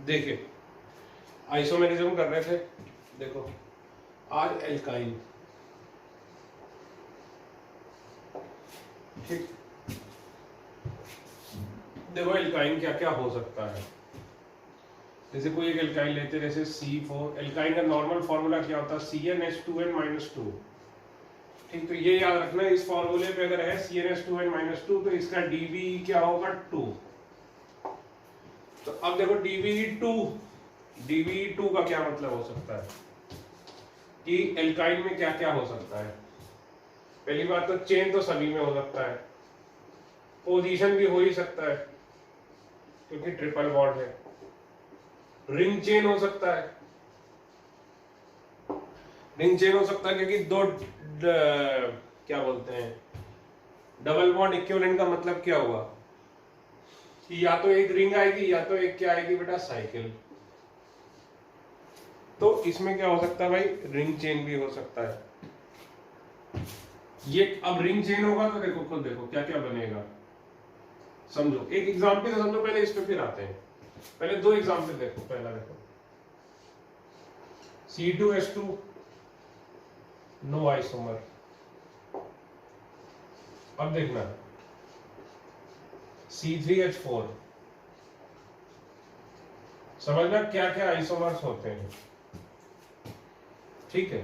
देखिए आइसोमेरिज्म कर रहे थे, देखो आज एल्काइन, ठीक, देखो एल्काइन क्या क्या हो सकता है। जैसे कोई एक एल्काइन लेते हैं, जैसे C4, एल्काइन का नॉर्मल फॉर्मूला क्या होता है, CnH2n-2। ठीक, तो ये याद रखना, इस फॉर्मूले पे अगर है CnH2n-2 तो इसका dB क्या होगा 2। तो अब देखो dB2 का क्या मतलब हो सकता है कि एल्काइन में क्या क्या हो सकता है। पहली बात तो चेन तो सभी में हो सकता है, पोजीशन भी हो ही सकता है क्योंकि ट्रिपल बॉन्ड है, रिंग चेन हो सकता है, रिंग चेन हो सकता है क्योंकि दो क्या बोलते हैं डबल बॉन्ड इक्विवेलेंट का मतलब क्या हुआ कि या तो एक रिंग आएगी या तो एक क्या आएगी बेटा, साइकिल। तो इसमें क्या हो सकता है भाई, रिंग चेन भी हो सकता है। ये अब रिंग चेन होगा तो देखो खुद देखो क्या क्या बनेगा, समझो एक एग्जांपल समझो पहले, इस पे फिर आते हैं। पहले दो एग्जांपल देखो, पहला देखो C2H2 नो आइसोमर। अब देखना C3H4, समझना क्या क्या आइसोमर्स होते हैं, ठीक है।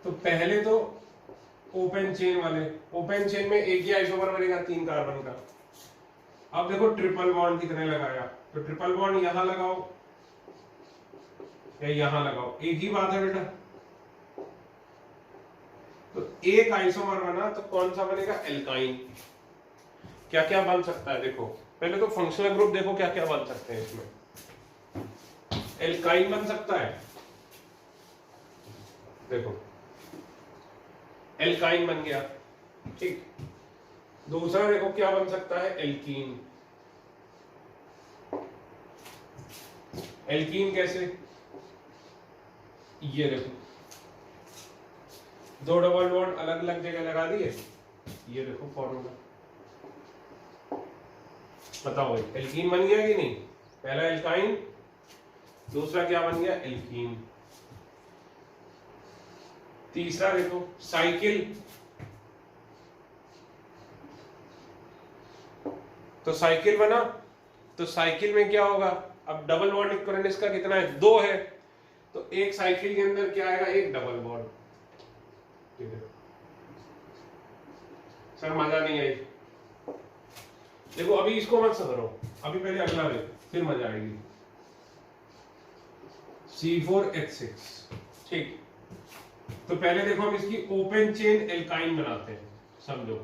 तो पहले तो ओपन चेन वाले, ओपन चेन में एक ही आइसोमर बनेगा 3 कार्बन का। अब देखो ट्रिपल बॉन्ड कितने लगाया, तो ट्रिपल बॉन्ड यहां लगाओ या यहां लगाओ, एक ही बात है बेटा। तो एक आइसोमर बना तो कौन सा बनेगा, एल्काइन। क्या क्या बन सकता है देखो, पहले तो फंक्शनल ग्रुप देखो क्या क्या बन सकते हैं इसमें। एल्काइन बन सकता है, देखो एल्काइन बन गया, ठीक। दूसरा देखो क्या बन सकता है, एल्कीन। एल्कीन कैसे, ये देखो दो डबल बॉन्ड अलग अलग जगह लगा दिए, ये देखो फॉर्मूला, बताओ एल्कीन बन गया कि नहीं। पहला एल्काइन, दूसरा क्या बन गया, एल्कीन। तीसरा देखो साइकिल, तो साइकिल बना, तो साइकिल में क्या होगा, अब डबल बॉन्ड इक्विवेलेंट इसका कितना है, 2 है, तो एक साइकिल के अंदर क्या आएगा, एक डबल बॉन्ड। ठीक है सर, मजा नहीं आई। देखो अभी इसको मत समझो, अभी पहले अगला देखो फिर मजा आएगी। C4H6, ठीक। तो पहले देखो हम इसकी ओपन चेन एल्काइन बनाते हैं, समझो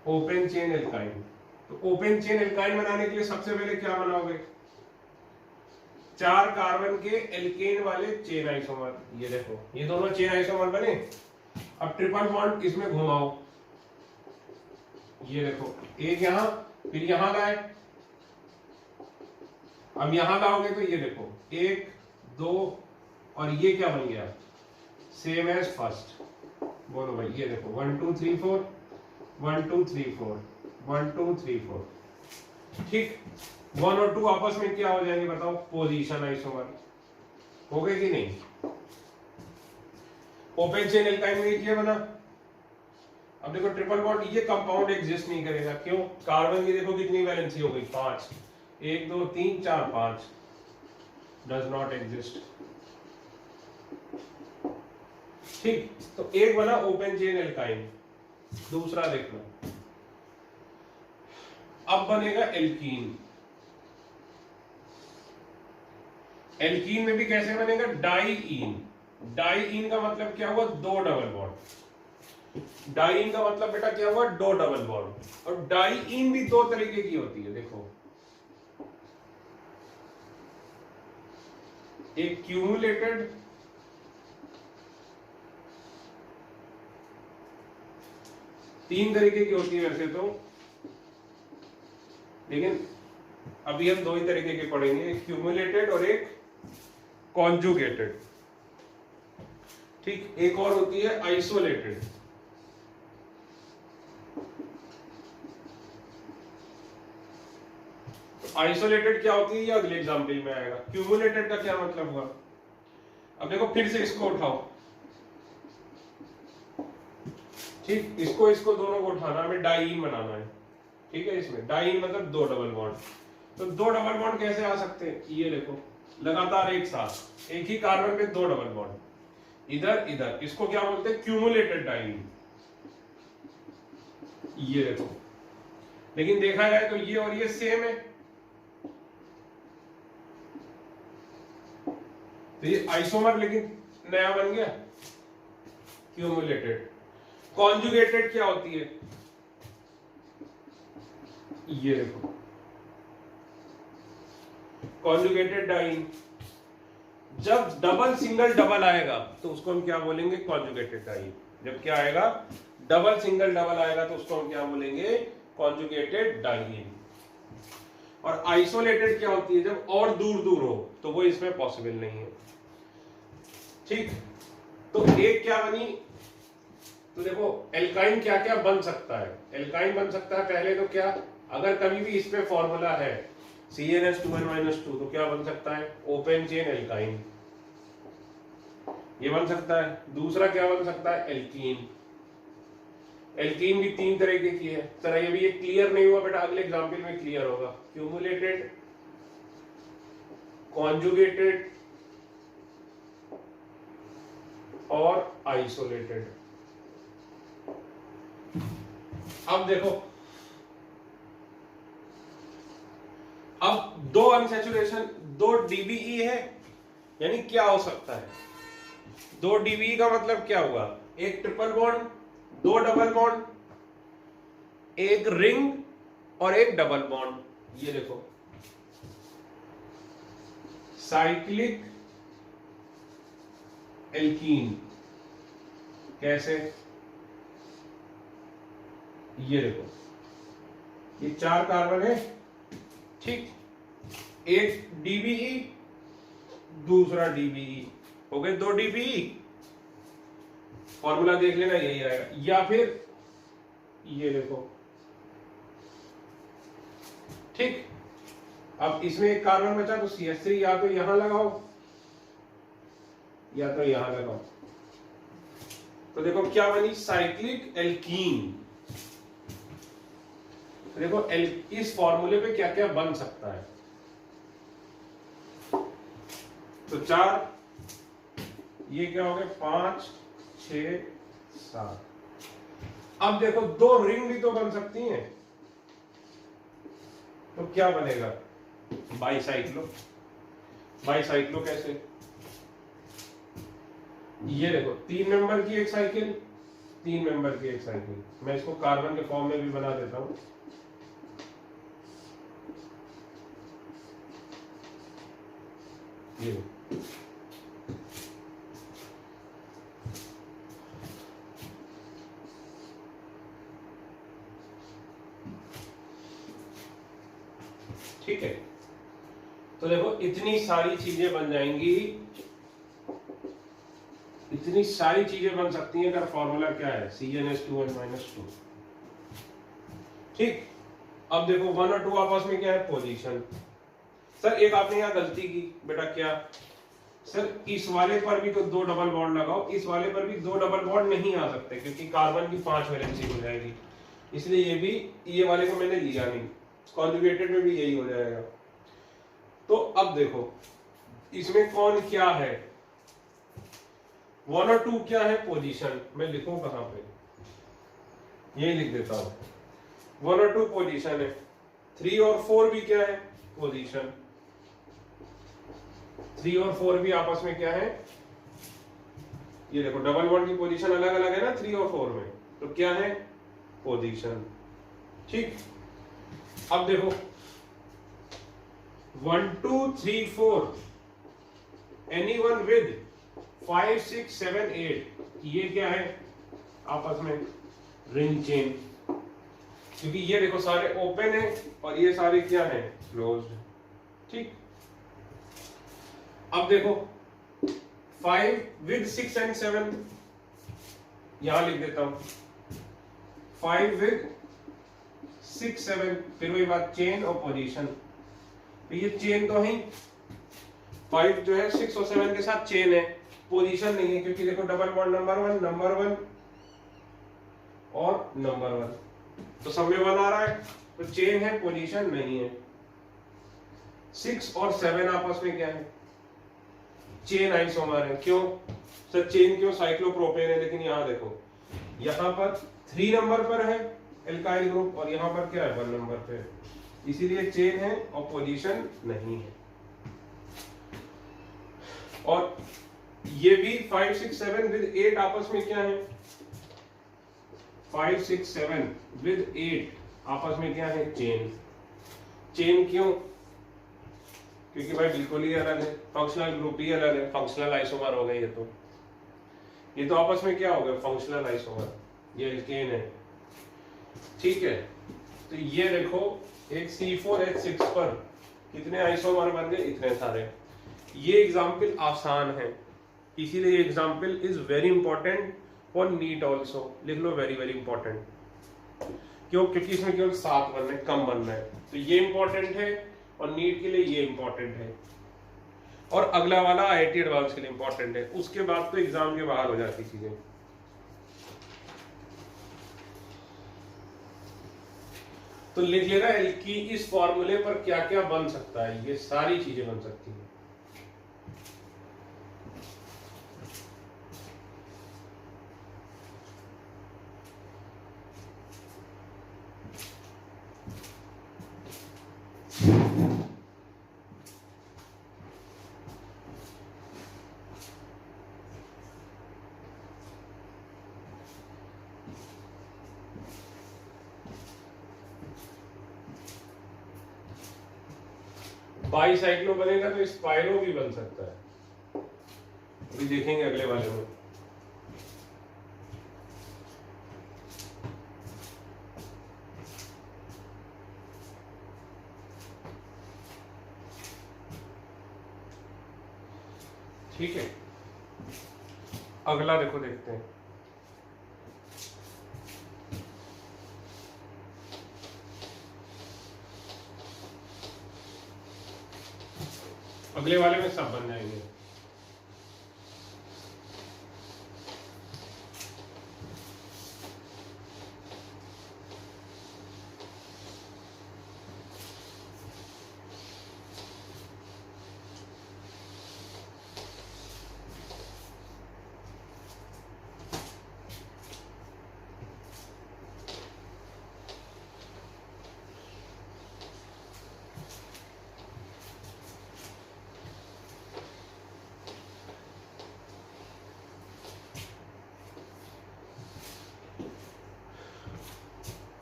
ओपन चेन एल्काइन। तो ओपन चेन एल्काइन बनाने के लिए सबसे पहले क्या बनाओगे, 4 कार्बन के एल्केन वाले चेन आइसोमर, ये देखो ये दोनों चेन आइसोमर बने। अब ट्रिपल बॉन्ड इसमें घुमाओ, ये देखो एक यहां फिर यहां लाए, अब यहां लाओगे तो ये देखो 1 2 और ये क्या बन गया, सेम एज फर्स्ट। बोलो भाई, ये देखो 1 2 3 4 1 2 3 4 1 2 3 4, ठीक। 1 और 2 आपस में क्या हो जाएंगे बताओ, पोजीशन आइसोमर हो गए कि नहीं। ओपन चेन एल्काइन में ये बना। अब देखो ट्रिपल बॉन्ड, ये कंपाउंड एग्जिस्ट नहीं करेगा, क्यों, कार्बन की देखो कितनी वैलेंसी हो गई, 5, 1 2 3 4 5, डज नॉट एग्जिस्ट, ठीक। तो एक बना ओपन चेन एल्काइन। दूसरा देखना, अब बनेगा एल्कीन। एल्कीन में भी कैसे बनेगा, डाईईन। डाईईन का मतलब क्या हुआ, 2 डबल बॉन्ड। डाईईन का मतलब बेटा क्या हुआ, 2 डबल बॉन्ड। और डाईईन भी 2 तरीके की होती है, देखो एक क्यूमुलेटेड, तीन तरीके की होती है वैसे तो, लेकिन अभी हम 2 ही तरीके के पढ़ेंगे, एक क्यूमुलेटेड और एक कॉन्जुगेटेड, ठीक। एक और होती है आइसोलेटेड। आइसोलेटेड क्या होती है ये अगले एग्जाम्पल में आएगा। क्यूमुलेटेड का क्या मतलब हुआ? अब देखो फिर से इसको उठाओ, ठीक, इसको दोनों को उठाना, हमें डाईन बनाना है, ठीक है। इसमें डाईन मतलब दो डबल बॉन्ड। तो दो डबल बॉन्ड कैसे आ सकते हैं? ये देखो लगातार एक साथ एक ही कार्बन पे दो डबल बॉन्ड, इधर इधर, इसको क्या बोलते हैं? Cumulated dine. ये देखो, लेकिन देखा जाए तो ये और ये सेम है, तो ये आइसोमर लेकिन नया बन गया क्यूमुलेटेड। कॉन्जुगेटेड क्या होती है? ये देखो कॉन्जुगेटेड डाइन। जब डबल सिंगल डबल आएगा तो उसको हम क्या बोलेंगे? Conjugated diene. जब क्या आएगा? डबल सिंगल डबल आएगा तो उसको हम क्या बोलेंगे? Conjugated dine. और आइसोलेटेड क्या होती है? जब और दूर दूर हो, तो वो इसमें पॉसिबल नहीं है, ठीक। तो एक क्या बनी? तो देखो एल्काइन क्या क्या बन सकता है? एल्काइन बन सकता है पहले तो क्या, अगर कभी भी इस पे फॉर्मूला है CnH2n-2 तो क्या बन सकता है? ओपन चेन एल्काइन, ये बन सकता है। दूसरा क्या बन सकता है? एल्कीन। एल्कीन भी तीन तरीके की है। सर ये भी ये क्लियर नहीं हुआ बेटा, अगले एग्जांपल में क्लियर होगा। क्यूमुलेटेड, कॉन्जुगेटेड और आइसोलेटेड। अब देखो, अब दो अनसैचुरेशन, दो डीबीई है, यानी क्या हो सकता है? दो डीबीई का मतलब क्या हुआ? एक ट्रिपल बॉन्ड, दो डबल बॉन्ड, एक रिंग और एक डबल बॉन्ड। ये देखो साइक्लिक एल्कीन। कैसे? ये देखो ये चार कार्बन है, ठीक, एक डीबीई दूसरा डीबीई, हो गए दो डीबीई। फॉर्मूला देख लेना यही आएगा। या फिर ये देखो, ठीक, अब इसमें एक कार्बन बचा तो CH3 या तो यहां लगाओ या तो यहां लगाओ। तो देखो क्या बनी? Cyclic alkene. देखो इस फॉर्मूले पे क्या क्या बन सकता है? तो चार, ये क्या हो गए? 5 6 7। अब देखो दो रिंग भी तो बन सकती हैं, तो क्या बनेगा? बाईसाइक्लो। बाईसाइक्लो कैसे? ये देखो 3 मेंबर की एक साइकिल, 3 मेंबर की एक साइकिल। मैं इसको कार्बन के फॉर्म में भी बना देता हूं। ये ठीक है। तो देखो इतनी सारी चीजें बन जाएंगी, इतनी सारी चीजें बन सकती हैं अगर फॉर्मूला क्या है? CnH2n-2। ठीक। अब देखो 1 और 2 आपस में क्या है? पोजीशन। सर एक आपने यहाँ गलती की बेटा, क्या? सर इस वाले पर भी तो दो डबल बॉन्ड लगाओ, इस वाले पर भी दो डबल बॉन्ड नहीं आ सकते क्योंकि कार्बन की 5 वैलेंसी हो जाएगी, इसलिए ये भी, ये वाले को मैंने लिया नहीं। कॉन्जुगेटेड में भी यही हो जाएगा। तो अब देखो इसमें कौन क्या है? 1 और 2 क्या है? पोजीशन। मैं लिखूं कहां पे? यही लिख देता हूं। 1 और 2 पोजीशन है। 3 और 4 भी क्या है? पोजीशन। 3 और 4 भी आपस में क्या है? ये देखो डबल बॉन्ड की पोजीशन अलग अलग है ना 3 और 4 में, तो क्या है? पोजीशन। ठीक। अब देखो 1 2 3 4, एनीवन विद 5 6 7 8, ये क्या है आपस में? Ring chain. क्योंकि ये देखो सारे ओपन है और ये सारे क्या है? क्लोज्ड। ठीक। अब देखो 5 विद 6 एंड 7, यहां लिख देता हूं 5 विद 6 7, फिर वही बात, चेन और पोजीशन। तो ये चेन तो है, 5 जो है 6 और 7 के साथ चेन है, पोजीशन नहीं है, क्योंकि देखो डबल बॉन्ड नंबर 1 और नंबर 1, तो सब में 1 आ रहा है, तो चेन है, पोजीशन नहीं है। 6 और 7 आपस में क्या है, चेन आइसोमर है। क्यों सर, चेन क्यों, साइक्लोप्रोपेन है, लेकिन यहाँ देखो यहाँ पर 3 नंबर पर है एल्काइल ग्रुप और यहाँ पर क्या है 1 नंबर पे, इसीलिए चेन है और पोजीशन नहीं है। और ये भी 5 6 7 विद 8 आपस में क्या है, 5 6 7 विद 8 आपस में क्या है, चेन। चेन क्यों, क्योंकि भाई बिल्कुल ही अलग है, फंक्शनल ग्रुप ही अलग है, फंक्शनल आइसोमर हो गए ये तो आपस में क्या हो गया, फंक्शनल आइसोमर, ये एल्केन है। ठीक है, तो ये देखो एक C4H6 पर कितने आइसोमर बन गए, इतने सारे। ये एग्जाम्पल आसान है, इसीलिए example is very important for NEET also, लिख लो वेरी वेरी इंपॉर्टेंट। क्यों, क्योंकि इसमें केवल 7 बनना है, कम बनना है, तो ये इंपॉर्टेंट है और नीट के लिए ये इंपॉर्टेंट है, और अगला वाला IIT एडवांस के लिए इंपॉर्टेंट है। उसके बाद तो एग्जाम के बाहर हो जाती चीजें। तो लिख लेना कि इस फॉर्मूले पर क्या क्या बन सकता है, ये सारी चीजें बन सकती हैं। बाईसाइक्लो बनेगा तो स्पाइरो भी बन सकता है, अभी देखेंगे अगले वाले में। ठीक है, अगला देखो, देखते हैं। अगले वाले में सब बन जाएंगे।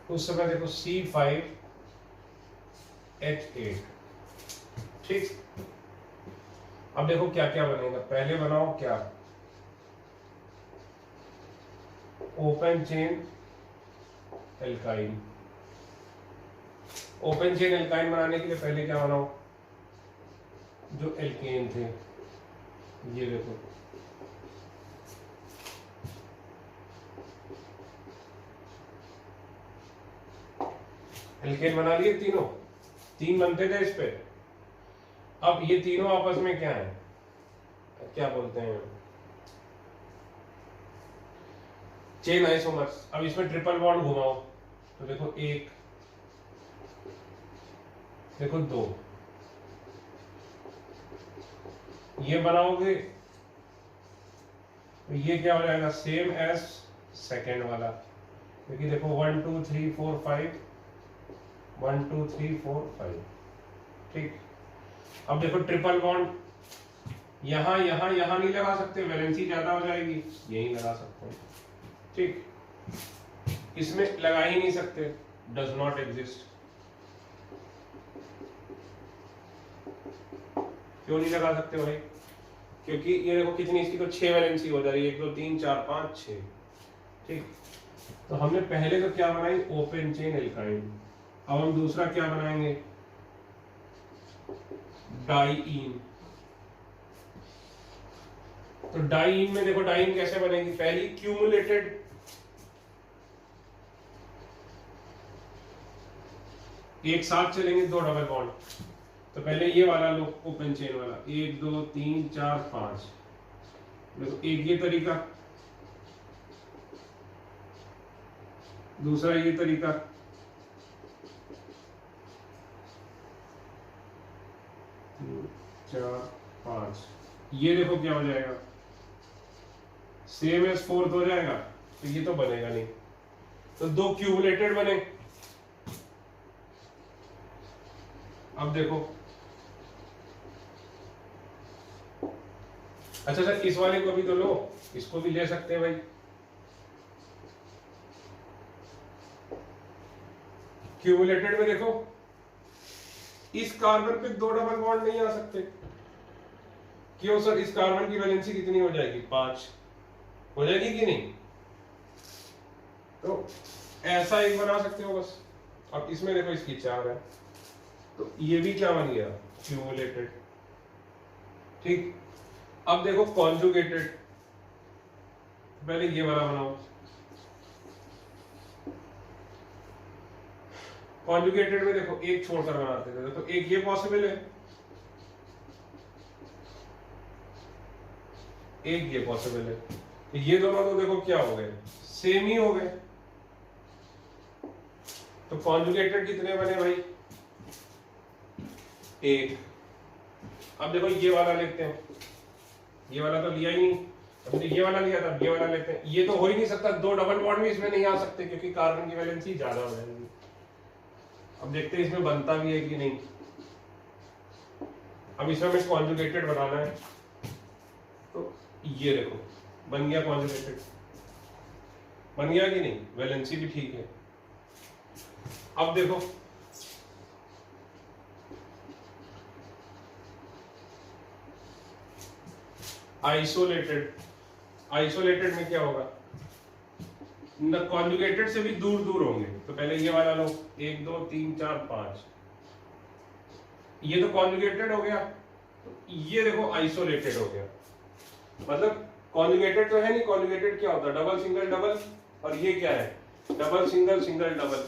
उस समय देखो C5H8। ठीक, अब देखो क्या क्या बनेगा, पहले बनाओ क्या, open chain alkyne. Open chain alkyne बनाने के लिए पहले क्या बनाओ, जो एल्केन थे, ये देखो एल्केन बना लिए, तीनों 3 बनते थे इस पे। अब ये तीनों आपस में क्या है, क्या बोलते हैं, चेन आइसोमर्स। अब इसमें ट्रिपल बॉन्ड घुमाओ तो देखो 1, देखो 2, ये बनाओगे तो ये क्या हो जाएगा, सेम एज सेकेंड वाला, क्योंकि देखो 1 2 3 4 5, 1 2 3 4 5। ठीक, अब देखो ट्रिपल बॉन्ड यहां यहां यहां नहीं लगा सकते, वैलेंसी ज्यादा हो जाएगी, यही लगा सकते हैं। ठीक, इसमें लगा ही नहीं सकते, डज नॉट एग्जिस्ट। क्यों नहीं लगा सकते भाई, क्योंकि ये देखो कितनी, इसकी तो 6 वैलेंसी हो जा रही है, 1 2 3 4 5 6। ठीक, तो हमने पहले तो क्या बनाई, ओपन चेन एल्काइन। अब हम दूसरा क्या बनाएंगे, डाइईन। तो डाइईन में देखो डाइईन कैसे बनेगी, पहली क्यूमुलेटेड, एक साथ चलेंगे 2 डबल बॉन्ड, तो पहले ये वाला लो, ओपन चेन वाला, 1 2 3 4 5। देखो एक ये तरीका, दूसरा ये तरीका, चार पांच। ये देखो क्या हो जाएगा, सेम एज फोर्थ हो जाएगा, तो ये तो बनेगा नहीं, तो दो क्यूमुलेटेड बने। अब देखो, अच्छा सर इस वाले को भी तो लो, इसको भी ले सकते हैं भाई। क्यूमुलेटेड में देखो, इस कार्बन पे दो डबल बॉन्ड नहीं आ सकते। क्यों सर? इस कार्बन की वैलेंसी कितनी हो जाएगी? 5 हो जाएगी कि नहीं? तो ऐसा एक बना सकते हो बस। अब इसमें देखो इसकी 4 है, तो ये भी क्या बन गया? क्यूमुलेटेड। ठीक, अब देखो कॉन्जुगेटेड, पहले ये वाला बनाओ। कॉन्जुगेटेड में देखो एक छोड़कर बनाते थे, तो एक ये पॉसिबल है, एक ये पॉसिबल है, तो ये दोनों तो देखो क्या हो गए, सेम ही हो गए। तो कॉन्जुगेटेड कितने बने भाई? एक। अब देखो ये वाला लेते हैं, ये वाला तो लिया ही नहीं, हमने ये वाला लिया था, ये वाला लेते हैं। ये तो हो ही नहीं सकता, दो डबल बॉन्ड भी इसमें नहीं आ सकते क्योंकि कार्बन की वैलेंसी ज्यादा हो जाएगी। अब देखते हैं इसमें बनता भी है कि नहीं। अब इसमें हमें कॉन्जुगेटेड बनाना है, तो ये देखो बन गया कॉन्जुगेटेड, बन गया कि नहीं? वैलेंसी भी ठीक है। अब देखो आइसोलेटेड, आइसोलेटेड में क्या होगा? न कॉन्जुगेटेड से भी दूर दूर होंगे, तो पहले ये वाला लो, 1 2 3 4 5, ये तो कॉन्जुगेटेड हो गया, तो ये देखो आइसोलेटेड हो गया। मतलब कॉन्जुगेटेड तो है नहीं, कॉन्जुगेटेड क्या होता है? डबल सिंगल डबल, और ये क्या है? Double single single double.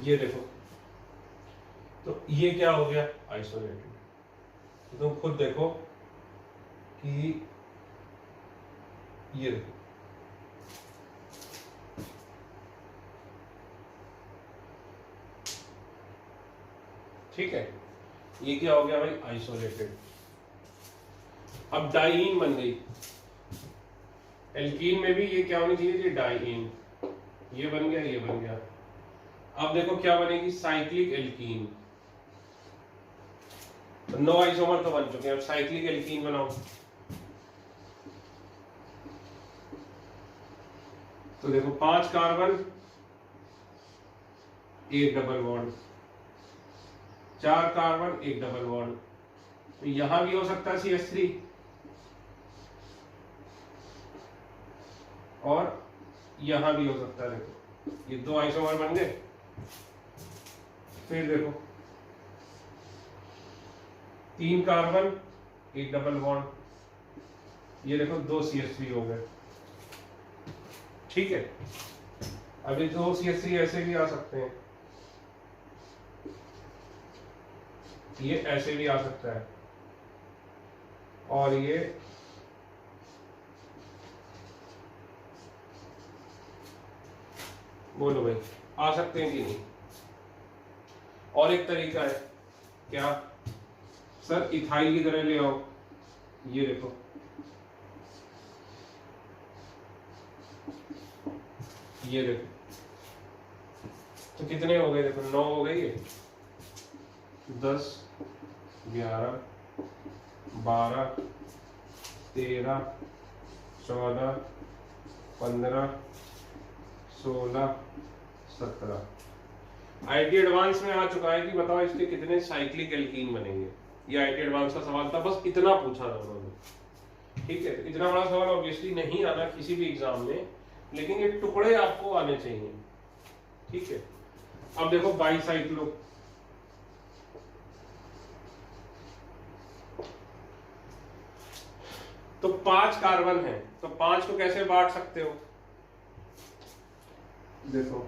ये देखो, तो ये क्या हो गया? आइसोलेटेड। तो तुम खुद देखो कि ये देखो, ठीक है, ये क्या हो गया भाई? आइसोलेटेड। अब डाइईन बन गई। एल्कीन में भी ये क्या होनी चाहिए थी? डाइईन। ये बन गया, ये बन गया। अब देखो क्या बनेगी? Cyclic alkene. तो 9 आइसोमर तो बन चुके हैं, अब साइक्लिक एल्कीन बनाओ। तो देखो 5 कार्बन, एक डबल बॉन्ड, 4 कार्बन, एक डबल बॉन्ड, तो यहां भी हो सकता है CH3, और यहां भी हो सकता है। देखो ये 2 आइसोमर बन गए। फिर देखो 3 कार्बन, एक डबल बॉन्ड, ये देखो 2 CH3 हो गए। ठीक है, अभी 2 CH3 ऐसे भी आ सकते हैं, ये ऐसे भी आ सकता है, और ये बोलो भाई आ सकते हैं कि नहीं? और एक तरीका है, क्या सर? इथाइल की तरह ले आओ। ये देखो, ये देखो, तो कितने हो गए? देखो 9 हो गए, ये 10 11 12 13 14 15 16 17। आईटी एडवांस में आ चुका है कि बताओ इसके कितने साइक्लिक एल्कीन बनेंगे। ये आईटी एडवांस का सवाल था, बस इतना पूछा था उन्होंने। ठीक है, इतना बड़ा सवाल ऑब्वियसली नहीं आना किसी भी एग्जाम में, लेकिन ये टुकड़े आपको आने चाहिए। ठीक है, अब देखो बाईसाइक्लो, तो 5 कार्बन है, तो 5 को कैसे बांट सकते हो? देखो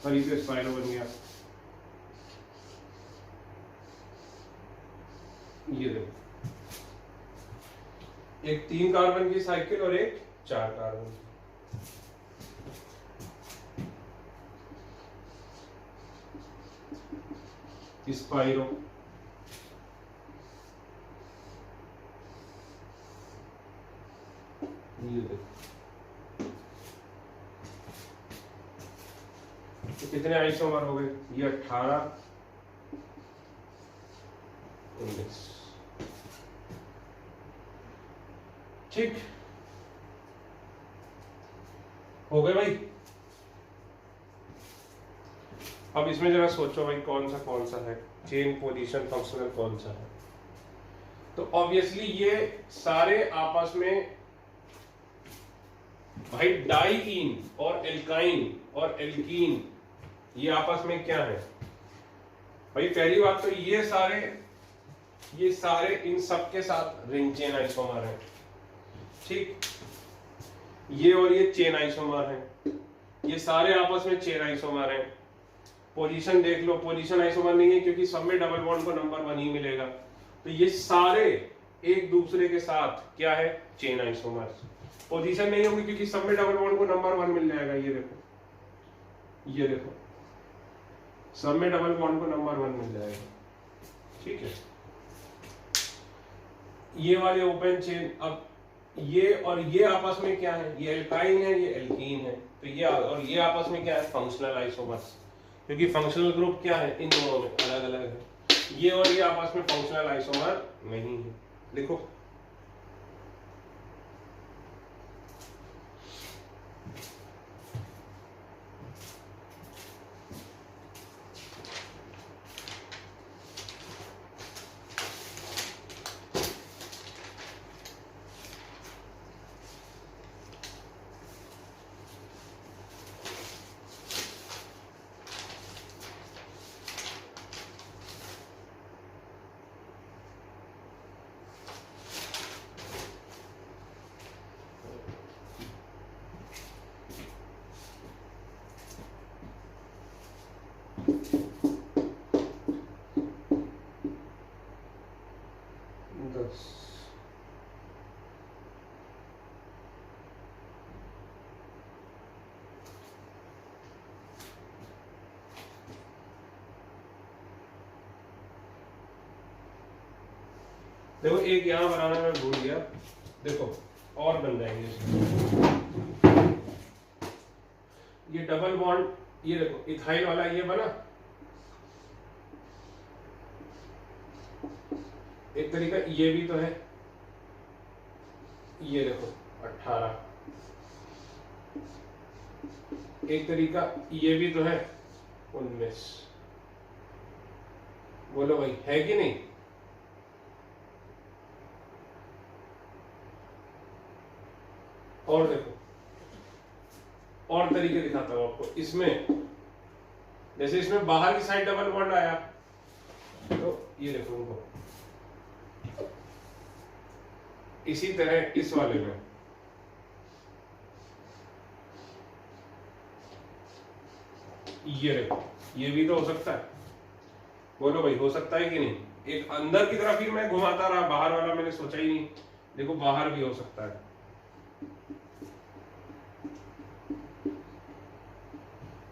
और ये तो स्पाइरो बन गया। ये देखो एक 3 कार्बन की साइकिल और एक 4 कार्बन की स्पाइरो। ये देखो तो कितने आइसोमर हो गए? ये 18 19। ठीक हो गए भाई। अब इसमें जरा सोचो भाई कौन सा है चेन पोजीशन फंक्शनल कौन सा है। तो ऑब्वियसली ये सारे आपस में भाई डाइईन और एल्काइन और एल्कीन ये आपस में क्या है भाई? पहली बात तो ये सारे इन सब के साथ रिंग चेन आइसोमर है। ठीक, ये और ये चेन आइसोमर है, ये सारे आपस में चेन आइसोमर है। पोजीशन देख लो, पोजीशन आइसोमर नहीं है क्योंकि सब में डबल बॉन्ड को नंबर 1 ही मिलेगा। तो ये सारे एक दूसरे के साथ क्या है? Chain isomer. पोजीशन नहीं होगी क्योंकि सब में डबल बॉन्ड को नंबर 1 मिल जाएगा। ये देखो सब में डबल बॉन्ड को नंबर 1 मिल जाएगा। ठीक है, ये वाले ओपन चेन। अब ये और ये आपस में क्या है? ये एल्काइन है, ये एल्कीन है। तो ये और ये आपस में क्या है? फंक्शनल आइसोमर्स, क्योंकि फंक्शनल ग्रुप क्या है? इन दोनों में अलग अलग है। ये और ये आपस में फंक्शनल आइसोमर नहीं है। देखो देखो एक यहां बनाना मैं भूल गया। देखो और बन जाएंगे ये डबल बॉन्ड। ये देखो इथाइल वाला ये बना, एक तरीका ये भी तो है। ये देखो 18। एक तरीका ये भी तो है 19। बोलो भाई है कि नहीं? और देखो और तरीके दिखाता हूं आपको। इसमें जैसे इसमें बाहर की साइड डबल बॉन्ड आया, तो ये देखो उनको इसी तरह इस वाले में ये देखो ये भी तो हो सकता है। बोलो भाई हो सकता है कि नहीं? एक अंदर की तरफ ही मैं घुमाता रहा, बाहर वाला मैंने सोचा ही नहीं। देखो बाहर भी हो सकता है।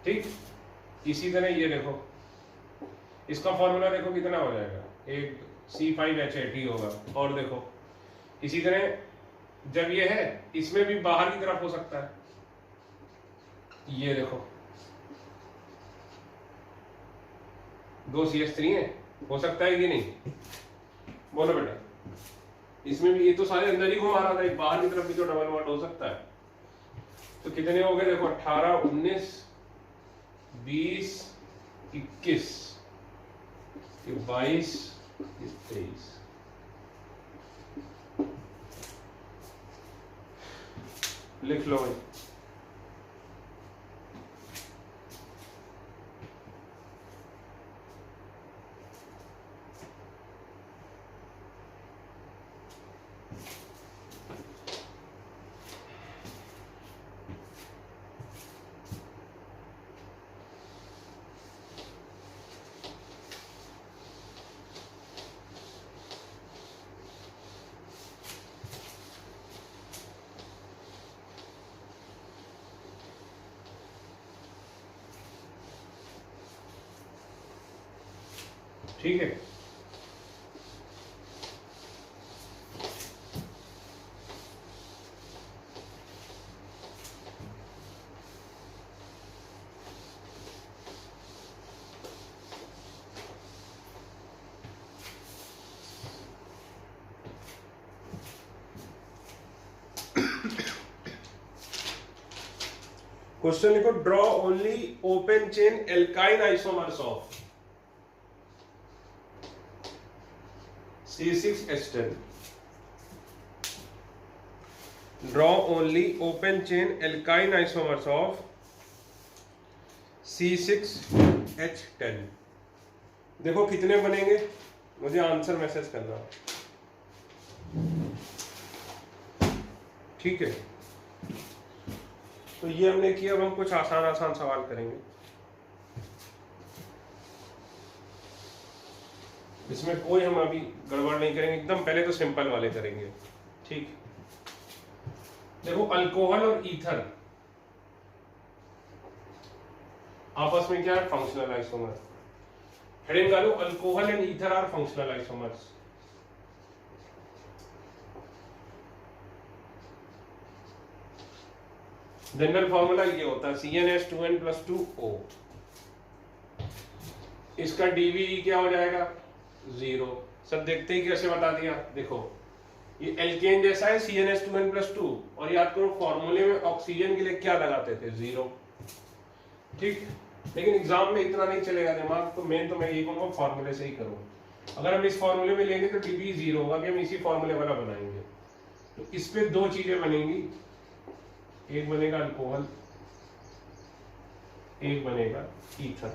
ठीक, इसी तरह ये देखो इसका फॉर्मूला देखो कितना हो जाएगा? एक C5H8 होगा। और देखो इसी तरह जब ये है इसमें भी बाहर की तरफ हो सकता है। ये देखो 2 CH3 है, हो सकता है कि नहीं? बोलो बेटा, इसमें भी ये तो सारे अंदर ही घुमा रहा था, एक बाहर की तरफ भी तो डबल बॉन्ड हो सकता है। तो कितने हो गए? देखो 18 19 20 21 22 23। लिख लो भाई। ठीक है। क्वेश्चन लिखो, draw only open chain alkyne isomers of C6H10। Draw only open chain alkyne isomers of C6H10। देखो कितने बनेंगे, मुझे आंसर मैसेज करना, ठीक है। तो ये हमने किया, अब हम कुछ आसान आसान सवाल करेंगे। इसमें कोई हम अभी गड़बड़ नहीं करेंगे, एकदम पहले तो सिंपल वाले करेंगे, ठीक। देखो अल्कोहल और ईथर आपस में क्या है, फंक्शनल आइसोमर। हेडिंग डालो, alcohol and ether are functional isomers. General formula ये होता है CnH2n+2O। इसका dVe क्या हो जाएगा, 0। सब देखते ही कैसे बता दिया, देखो ये एल्केन जैसा है CnH2n+2, और याद करो फॉर्मूले में ऑक्सीजन के लिए क्या लगाते थे, 0, ठीक। लेकिन एग्जाम में इतना नहीं चलेगा दिमाग, तो मेन तो मैं ये कहूंगा फॉर्मूले से ही करो। अगर हम इस फॉर्मूले में लेंगे तो dVe 0 होगा, कि हम इसी फॉर्मूले वाला बनाएंगे। तो इस पे दो चीजें बनेंगी, एक बनेगा अल्कोहल, एक बनेगा ईथर।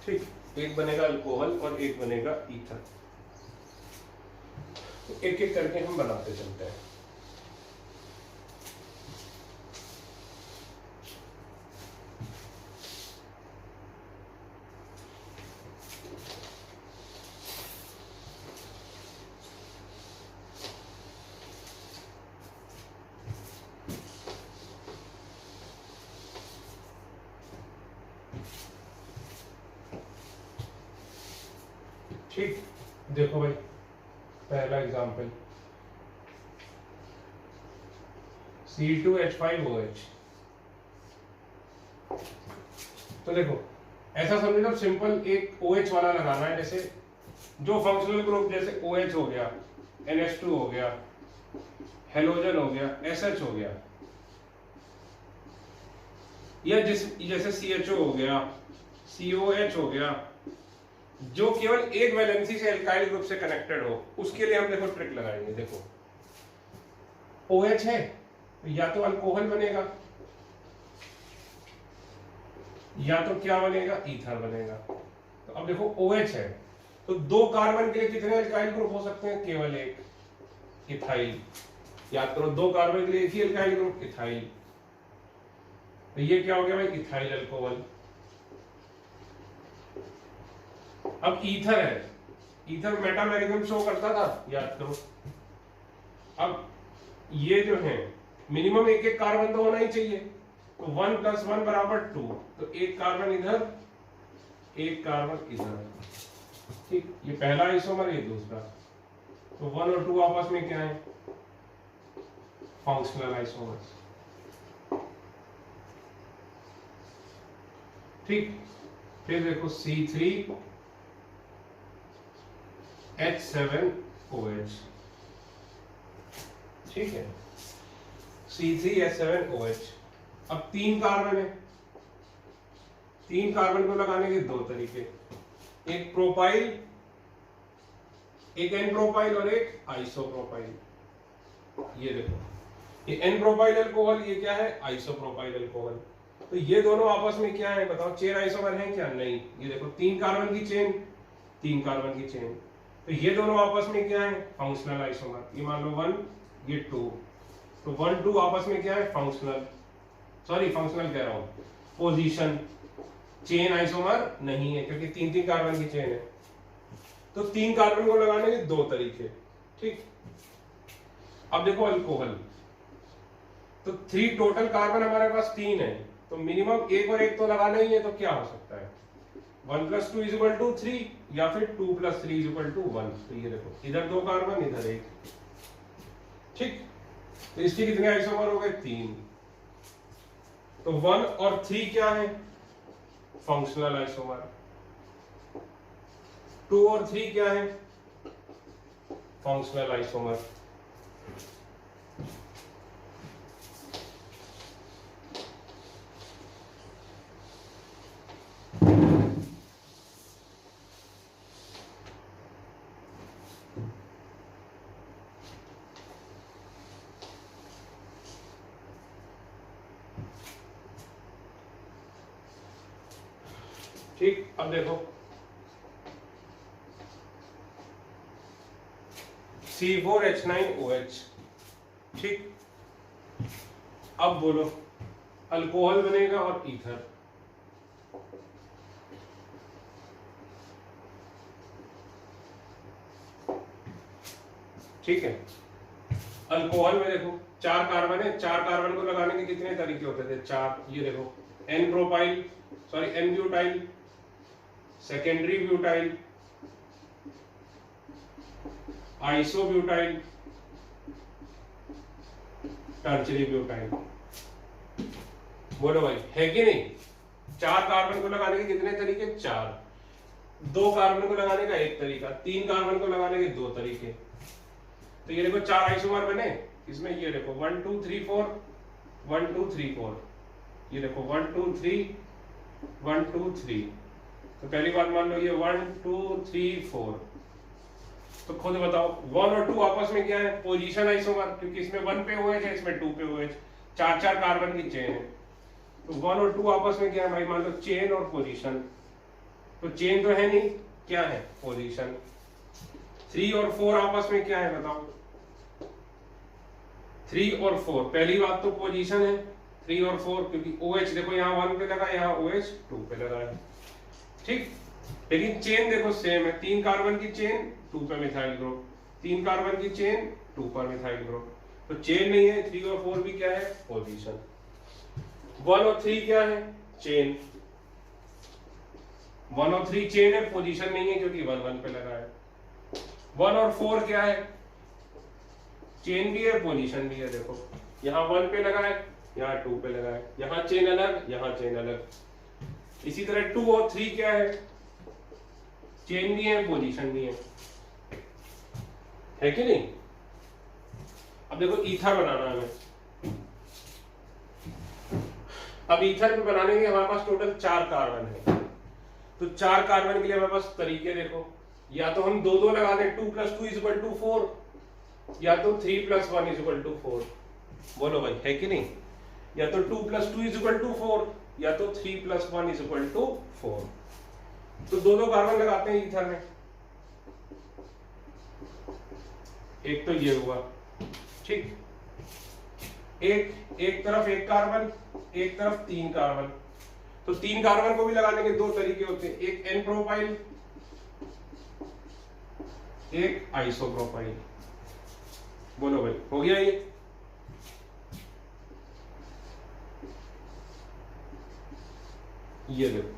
ठीक, एक बनेगा अल्कोहल और एक बनेगा ईथर। तो एक एक करके हम बनाते चलते हैं। ठीक, देखो भाई पहला एग्जांपल C2H5OH। तो देखो ऐसा समझो, सिंपल एक OH वाला लगाना है, जैसे जो फंक्शनल ग्रुप, जैसे OH हो गया, NH2 हो गया, हेलोजन हो गया, SH हो गया, या जैसे CHO हो गया, COH हो गया, जो केवल एक वैलेंसी से एल्काइल ग्रुप से कनेक्टेड हो, उसके लिए हम देखो ट्रिक लगाएंगे। देखो OH है, या तो अल्कोहल बनेगा, या तो क्या बनेगा, ईथर बनेगा। तो अब देखो OH है, तो दो कार्बन के लिए कितने एल्काइल ग्रुप हो सकते हैं, केवल एक, इथाइल। याद करो, दो कार्बन के लिए एक ही एल्काइल ग्रुप, इथाइल। तो ये क्या हो गया भाई, इथाइल अल्कोहल। अब ईथर है, ईथर मेटामेरिज्म शो करता था, याद करो। अब ये जो है मिनिमम एक एक कार्बन तो होना ही चाहिए, तो 1 + 1 = 2, तो एक कार्बन इधर, एक कार्बन इधर, ठीक। ये पहला आइसोमर, ये दूसरा। तो 1 और 2 आपस में क्या है, फंक्शनल आइसोमर्स, ठीक। फिर देखो C3H7OH, ठीक है, C3H7OH। अब 3 कार्बन है, 3 कार्बन को लगाने के 2 तरीके, एक प्रोपाइल, एक एन प्रोपाइल और एक आइसोप्रोपाइल। ये देखो, ये एन प्रोपाइल अल्कोहल, ये क्या है, आइसोप्रोपाइल अल्कोहल। तो ये दोनों आपस में क्या है बताओ, चेन आइसोमर है क्या, नहीं। ये देखो 3 कार्बन की चेन, 3 कार्बन की चेन, तो ये दोनों आपस में क्या है, फंक्शनल आइसोमर। ये मान लो 1, ये 2, तो 1 2 आपस में क्या है, फंक्शनल, सॉरी फंक्शनल कह रहा हूं, पोजीशन। चेन आइसोमर नहीं है, क्योंकि 3 कार्बन की चेन है। तो 3 कार्बन को लगाने के 2 तरीके, ठीक। अब देखो अल्कोहल, तो 3 टोटल कार्बन हमारे पास 3 है, तो मिनिमम एक और एक तो लगाना ही है, तो क्या हो सकता है 1 + 2 = 3 या फिर 2 + 3 = 1। तो ये देखो इधर 2 कार्बन इधर 1, ठीक। तो इसके कितने आइसोमर हो गए 3। तो 1 और 3 क्या है फंक्शनल आइसोमर, 2 और 3 क्या है फंक्शनल आइसोमर। ठीक, अब देखो C4H9OH, ठीक। अब बोलो अल्कोहल बनेगा और ईथर, ठीक है। अल्कोहल में देखो 4 कार्बन है, 4 कार्बन को लगाने के कितने तरीके होते थे 4। ये देखो n propyl, sorry n butyl, secondary butyl, isobutyl, tertiary butyl. बोलो भाई है कि नहीं। 4 कार्बन को लगाने के कितने तरीके 4, 2 कार्बन को लगाने का एक तरीका, 3 कार्बन को लगाने के 2 तरीके। तो ये देखो 4 आइसोमर बने इसमें, ये देखो 1 2 3 4 1 2 3 4, ये देखो 1 2 3 1 2 3। तो पहली बात मान लो ये 1 2 3 4। तो खुद बताओ 1 और 2 आपस में क्या है पोजीशन आइसोमर, क्योंकि इसमें 1 पे OH है इसमें 2 पे OH, 4 कार्बन की चेन है। तो 1 और 2 आपस में क्या है भाई मान लो चेन और पोजीशन। तो चेन तो है नहीं, क्या है पोजीशन। 3 और 4 आपस में क्या है बताओ 3 और 4, पहली बात तो पोजीशन है 3 और 4, क्योंकि OH देखो यहाँ 1 पे लगा, यहाँ OH 2 पे लगा है, ठीक। लेकिन चेन देखो सेम है, 3 कार्बन की चेन 2 पे मिथाइल ग्रुप, 3 कार्बन की चेन 2 पर मिथाइल ग्रुप। तो चेन नहीं है, 3 और 4 भी क्या है पोजीशन। 1 और 3 क्या है चेन, 1 और 3 चेन है, पोजीशन नहीं है क्योंकि 1 1 पे लगा है। 1 और 4 क्या है चेन भी है पोजीशन भी है, देखो यहाँ 1 पे लगा है यहाँ 2 पे लगा है, यहाँ चेन अलग यहाँ चेन अलग। इसी तरह 2 और 3 क्या है चेन भी है पोजीशन भी है कि नहीं। अब देखो ईथर बनाना हमें, अब ईथर पे बनाने के हमारे पास टोटल 4 कार्बन है। तो 4 कार्बन के लिए हमारे पास तरीके देखो, या तो हम 2 लगा दें 2 + 2 = 4, या तो 3 + 1 = 4। बोलो भाई है कि नहीं। या तो 2 + 2 = 4 या तो 3 + 1 = 4। तो 2 कार्बन लगाते हैं ईथर में, एक तो ये हुआ, ठीक। एक तरफ 1 कार्बन, एक तरफ 3 कार्बन। तो 3 कार्बन को भी लगाने के 2 तरीके होते हैं, एक एन प्रोपाइल एक आइसोप्रोपाइल। बोलो भाई हो गया ये देखो।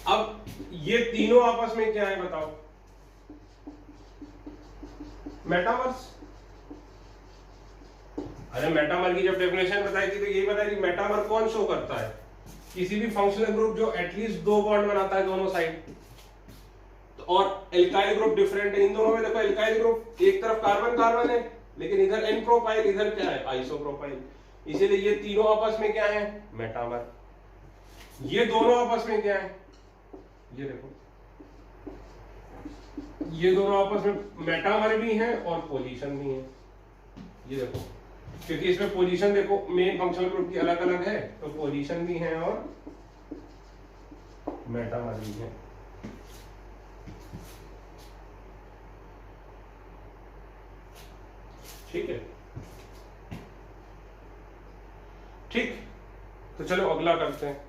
अब ये तीनों आपस में क्या है बताओ मेटामर्स। अरे मेटामर की जब डेफिनेशन बताई थी तो यही बताया कि मेटामर कौन शो करता है किसी भी फंक्शनल ग्रुप जो एटलीस्ट 2 बॉन्ड बनाता है दोनों साइड। तो और एल्काइल ग्रुप डिफरेंट है इन दोनों में, देखो एल्काइल ग्रुप एक तरफ कार्बन कार्बन है लेकिन इधर एन प्रोपाइल इधर क्या है आइसोप्रोपाइल, इसीलिए ये तीनों आपस में क्या है मेटामर। ये दोनों आपस में क्या है ये देखो, ये दोनों आपस में मेटामर भी है और पोजीशन भी है। ये देखो क्योंकि इसमें पोजीशन देखो मेन फंक्शनल ग्रुप की अलग अलग है, तो पोजीशन भी है और मेटामर भी है। ठीक है, ठीक। तो चलो अगला करते हैं।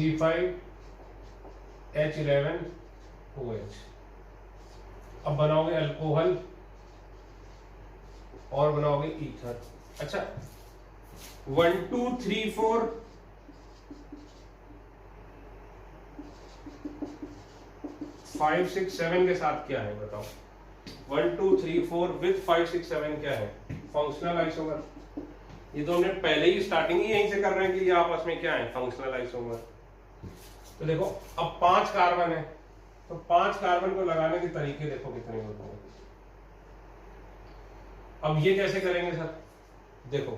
C5H11OH। अब बनाओगे अल्कोहल और बनाओगे ईथर। अच्छा 1 2 3 4 5 6 7 के साथ क्या है बताओ। 1 2 3 4 विद 5 6 7 क्या है? Functional isomer. ये तो हमने पहले ही स्टार्टिंग ही यहीं से कर रहे हैं कि ये आपस में क्या है? Functional isomer. तो देखो अब 5 कार्बन है, तो 5 कार्बन को लगाने के तरीके देखो कितने होते हैं। अब ये कैसे करेंगे सर? देखो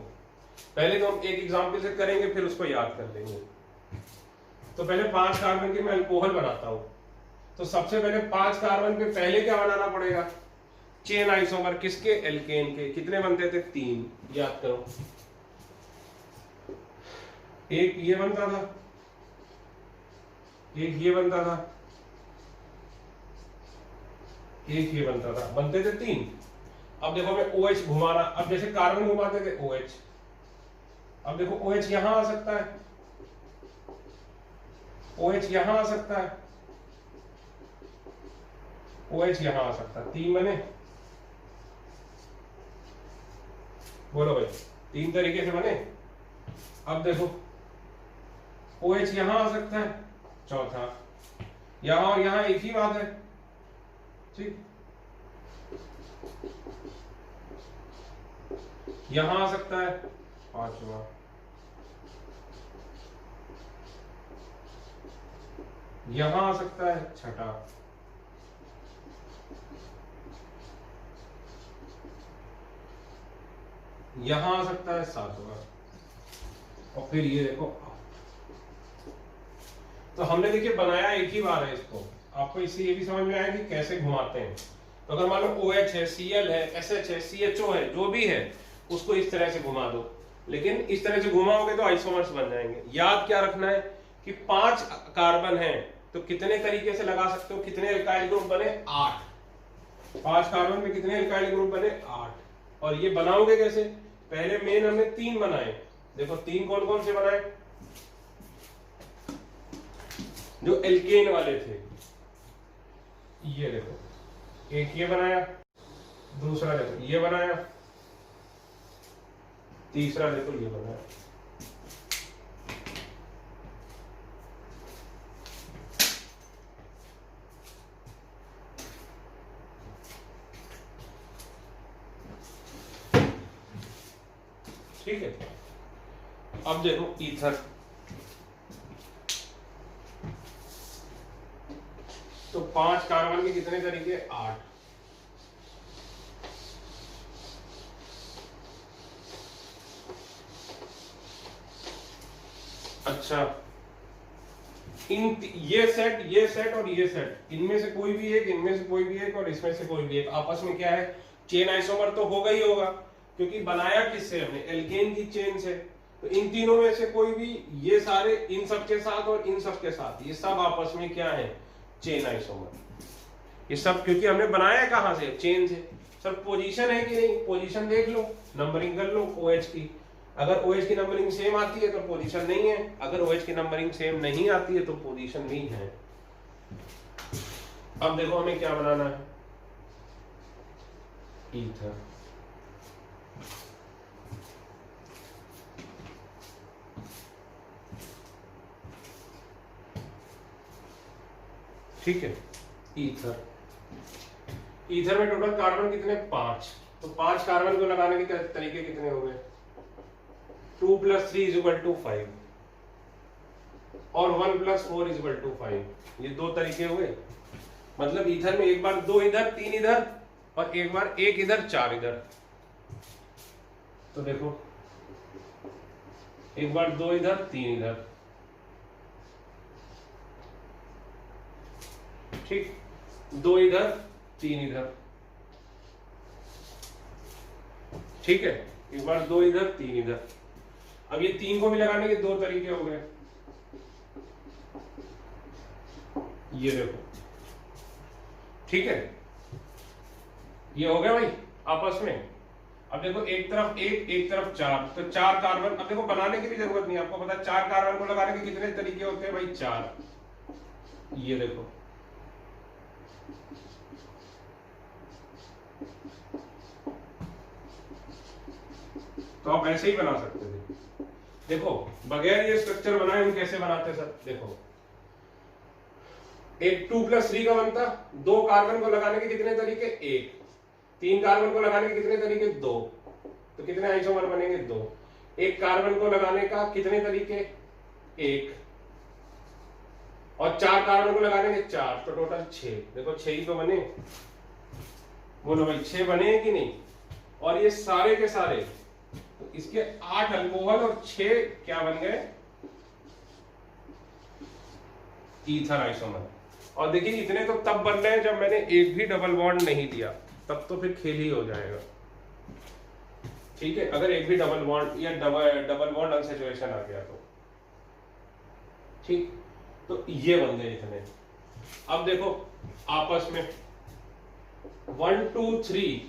पहले तो हम एक एग्जांपल से करेंगे, फिर उसको याद कर लेंगे। तो पहले 5 कार्बन के मैं अल्कोहल बनाता हूं, तो सबसे पहले 5 कार्बन पे पहले क्या बनाना पड़ेगा? Chain isomer. किसके? एल्केन के। कितने बनते थे? 3। याद करो, एक ये बनता था, एक ये बनता था, एक ये बनता था, बनते थे 3। अब देखो मैं OH घुमाना, अब जैसे कार्बन घुमाते थे OH, अब देखो OH यहां आ सकता है, OH यहां आ सकता है, OH यहां आ सकता है। 3 बने, बोलो भाई 3 तरीके से बने। अब देखो OH यहां आ सकता है, चौथा, यहां और यहां एक ही बात है, ठीक। यहां आ सकता है, पांचवा, यहां आ सकता है, छठा, यहां आ सकता है, सातवां, और फिर ये देखो। तो हमने देखिए बनाया एक ही बार है इसको। आपको इससे ये भी समझ में आया कि कैसे घुमाते हैं। तो अगर मान लो OH है, Cl है, SH है, CHO है, जो भी है उसको इस तरह से घुमा दो। लेकिन इस तरह से घुमाओगे तो आइसोमर्स बन जाएंगे। याद क्या रखना है कि 5 कार्बन है तो कितने तरीके से लगा सकते हो? कितने एल्काइल ग्रुप बने? 8। 5 कार्बन में कितने एल्काइल ग्रुप बने? 8। और ये बनाओगे कैसे? पहले मेन हमने 3 बनाए। देखो 3 कौन कौन से बनाए? जो एल्केन वाले थे, ये देखो, एक ये बनाया, दूसरा देखो ये बनाया, तीसरा देखो ये बनाया। ठीक है। अब देखो ईथर, तो 5 कार्बन के कितने तरीके? 8। अच्छा ये सेट और ये सेट, इनमें से कोई भी एक, इनमें से कोई भी एक और इसमें से कोई भी एक आपस में क्या है? चेन आइसोमर तो होगा ही होगा, क्योंकि बनाया किससे हमने? एल्केन की चेन से। तो इन तीनों में से कोई भी, ये सारे इन सब के साथ और इन सब के साथ, ये सब आपस में क्या है? Chain isomer. ये सब क्योंकि हमने बनाया कहां से? चेन से। सर पोजीशन है कि नहीं? पोजीशन देख लो, नंबरिंग कर लो OH की। अगर OH की नंबरिंग सेम आती है तो पोजीशन नहीं है, अगर OH की नंबरिंग सेम नहीं आती है तो पोजीशन भी है। अब देखो हमें क्या बनाना है? ईथर। ठीक है, ईथर। ईथर में टोटल कार्बन कितने? 5। तो 5 कार्बन को लगाने के तरीके कितने हो गए? 2 + 3 = 5 और 1 + 4 = 5। ये 2 तरीके हो गए। मतलब ईथर में एक बार 2 इधर, 3 इधर, और एक बार 1 इधर, 4 इधर। तो देखो एक बार 2 इधर, 3 इधर, ठीक। 2 इधर, 3 इधर, ठीक है। एक बार 2 इधर, 3 इधर। अब ये 3 को भी लगाने के 2 तरीके हो गए। ये देखो, ठीक है, ये हो गया भाई आपस में। अब देखो एक तरफ एक तरफ 4, तो 4 कार्बन। अब देखो बनाने की भी जरूरत नहीं है, आपको पता है 4 कार्बन को लगाने के कितने तरीके होते हैं भाई, 4। ये देखो तो आप ऐसे ही बना सकते थे। देखो बगैर ये स्ट्रक्चर बनाए हम कैसे बनाते सर, देखो एक 2+3 का बनता, 2 कार्बन को लगाने के कितने तरीके, 1। 3 कार्बन को लगाने के कितने तरीके, 2। तो कितने आइसोमर बनेंगे, 2। एक कार्बन को लगाने का कितने तरीके, 1। और 4 कार्बन को लगाने के 4, तो टोटल 6। देखो 6 ही तो बने, बोलो भाई 6 बने हैं कि नहीं। और ये सारे के सारे, तो इसके 8 अल्कोहल और 6 क्या बन गए, ईथर आइसोमर। और देखिए इतने तो तब बन रहे हैं जब मैंने एक भी डबल बॉन्ड नहीं दिया, तब तो फिर खेल ही हो जाएगा। ठीक है, अगर एक भी डबल बॉन्ड या डबल बॉन्ड अनसैचुरेशन आ गया तो ठीक, तो ये बन गए इतने। अब देखो आपस में 1 2 3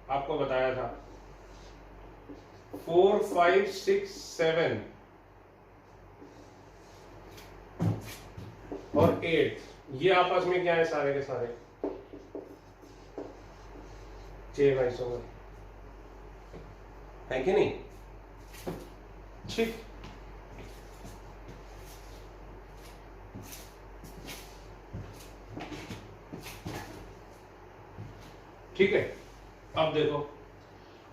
आपको बताया था, 4 5 6 7 और 8, ये आपस में क्या है, सारे के सारे चेन आइसोमर है कि नहीं। ठीक, ठीक है। अब देखो,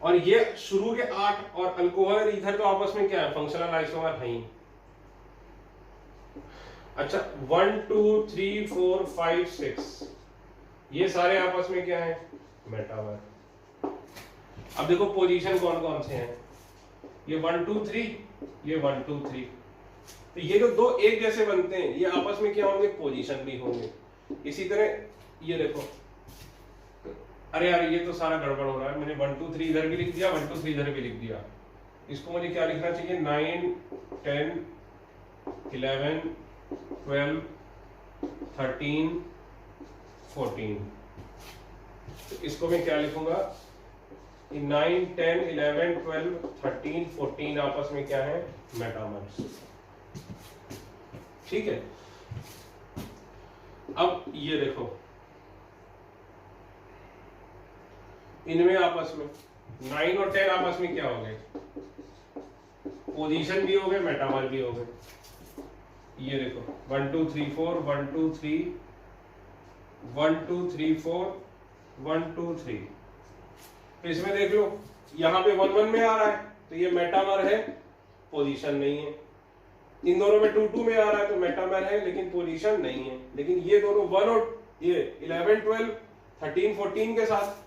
और ये शुरू के 8 और अल्कोहल और ईथर तो आपस में क्या है, फंक्शनल आइसोमर है ही। अच्छा 1 2 3 4 5 6 ये सारे आपस में क्या है, मेटामर। अब देखो पोजीशन कौन कौन से हैं, ये 1 2 3, ये 1 2 3। तो ये जो दो एक जैसे बनते हैं, ये आपस में क्या होंगे, पोजीशन भी होंगे। इसी तरह ये देखो, अरे यार ये तो सारा गड़बड़ हो रहा है, मैंने 1 2 3 इधर भी लिख दिया, 1 2 3 इधर भी लिख दिया। इसको मुझे क्या लिखना चाहिए, 9 10 11 12 13 14। तो इसको मैं क्या लिखूंगा, 9 10 11 12 13 14 आपस में क्या है, मेटामर्स। ठीक है। अब ये देखो इनमें आपस में 9 और 10 आपस में क्या हो गए, पोजीशन भी हो गए, मेटामर भी हो गए। ये देखो 1 2 3 4 1 2 3 1 2 3 4 1 2 3। तो इसमें देख लो यहाँ पे 1 1 में आ रहा है, तो ये मेटामर है, पोजीशन नहीं है। इन दोनों में 2 2 में आ रहा है, तो मेटामर है लेकिन पोजीशन नहीं है। लेकिन ये दोनों 1 और ये 11 12 13 14 के साथ,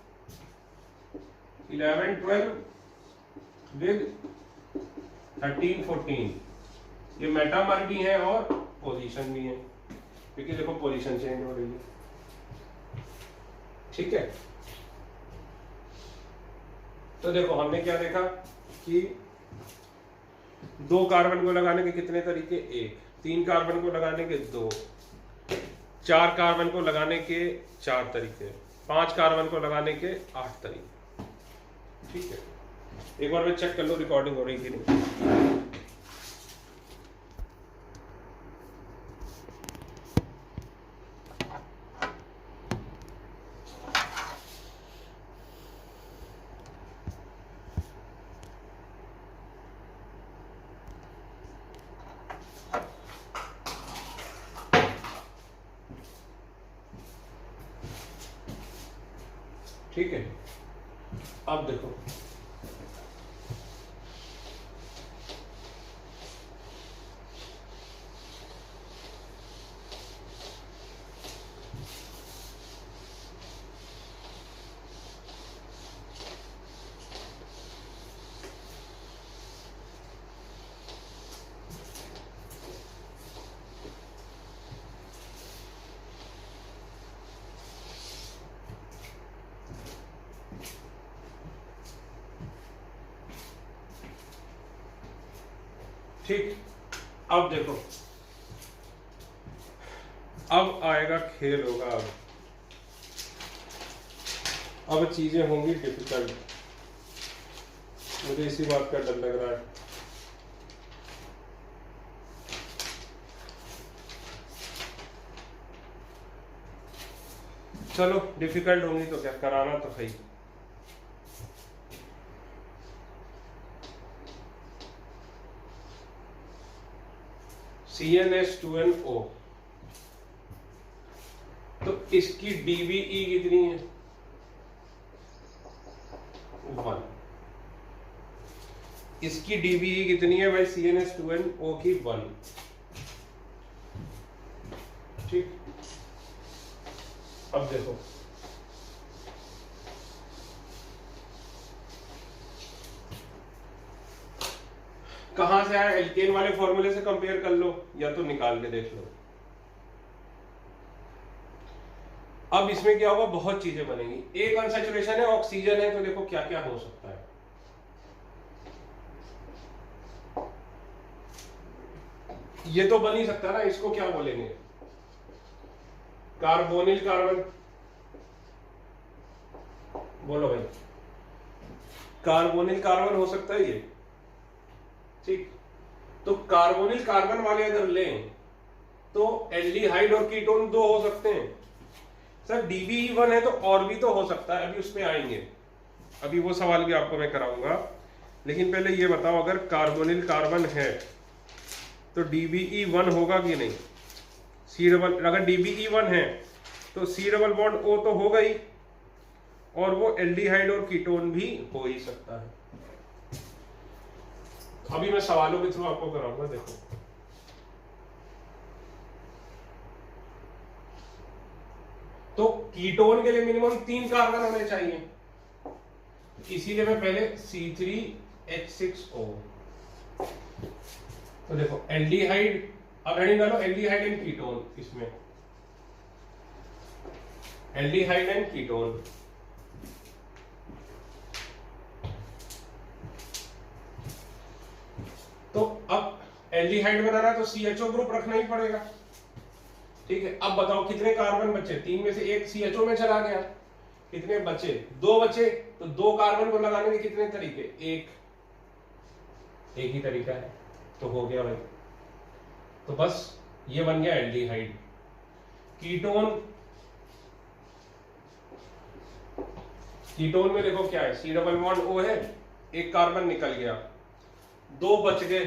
11 12 विद 13 14 ये मेटामर भी है और पोजीशन भी है, क्योंकि देखो पोजीशन चेंज हो रही है। ठीक है, तो देखो हमने क्या देखा कि 2 कार्बन को लगाने के कितने तरीके, 1। 3 कार्बन को लगाने के 2। 4 कार्बन को लगाने के 4 तरीके। 5 कार्बन को लगाने के 8 तरीके। ठीक है, एक बार मैं चेक कर लो रिकॉर्डिंग हो रही कि नहीं। ठीक है, अब देखो ठीक, अब देखो अब आएगा खेल होगा। अब चीजें होंगी डिफिकल्ट। मुझे इसी बात का डर लग रहा है। चलो डिफिकल्ट होंगी तो क्या, कराना तो है ही। CnH2nO, तो इसकी DBE कितनी है? 1। इसकी DBE कितनी है भाई? CnH2nO की 1। ठीक, अब देखो कहां से आया, एल्केन वाले फॉर्मूले से कंपेयर कर लो या तो निकाल के देख लो। अब इसमें क्या होगा, बहुत चीजें बनेंगी। एक अनसैचुरेशन है, ऑक्सीजन है, तो देखो क्या क्या हो सकता है। ये तो बन ही सकता है ना, इसको क्या बोलेंगे, कार्बोनिल कार्बन। बोलो भाई, कार्बोनिल कार्बन हो सकता है ये। ठीक, तो कार्बोनिल कार्बन वाले अगर लें तो एल्डिहाइड और कीटोन 2 हो सकते हैं। सर DBE 1 है तो और भी तो हो सकता है, अभी उसमें आएंगे, अभी वो सवाल भी आपको मैं कराऊंगा। लेकिन पहले ये बताओ, अगर कार्बोनिल कार्बन है तो DBE 1 होगा कि नहीं? अगर DBE 1 है तो C डबल बॉन्ड O तो होगा ही, और वो एल्डिहाइड और कीटोन भी हो ही सकता है। अभी मैं सवालों के थ्रू आपको कराऊंगा। देखो तो कीटोन के लिए मिनिमम 3 कार्बन होने चाहिए, इसीलिए मैं पहले C3H6O। तो देखो एल्डिहाइड, अब हेडिंग डालो एल्डिहाइड एंड कीटोन, इसमें एल्डिहाइड एंड कीटोन। तो अब एल्डिहाइड बनाना है तो CHO ग्रुप रखना ही पड़ेगा। ठीक है, अब बताओ कितने कार्बन बचे? 3 में से एक CHO में चला गया, कितने बचे? 2 बचे। तो 2 कार्बन को लगाने के कितने तरीके? एक ही तरीका है, तो हो गया भाई। तो बस ये बन गया एल्डिहाइड। कीटोन में देखो क्या है, C डबल बॉन्ड O है, एक कार्बन निकल गया, 2 बच गए।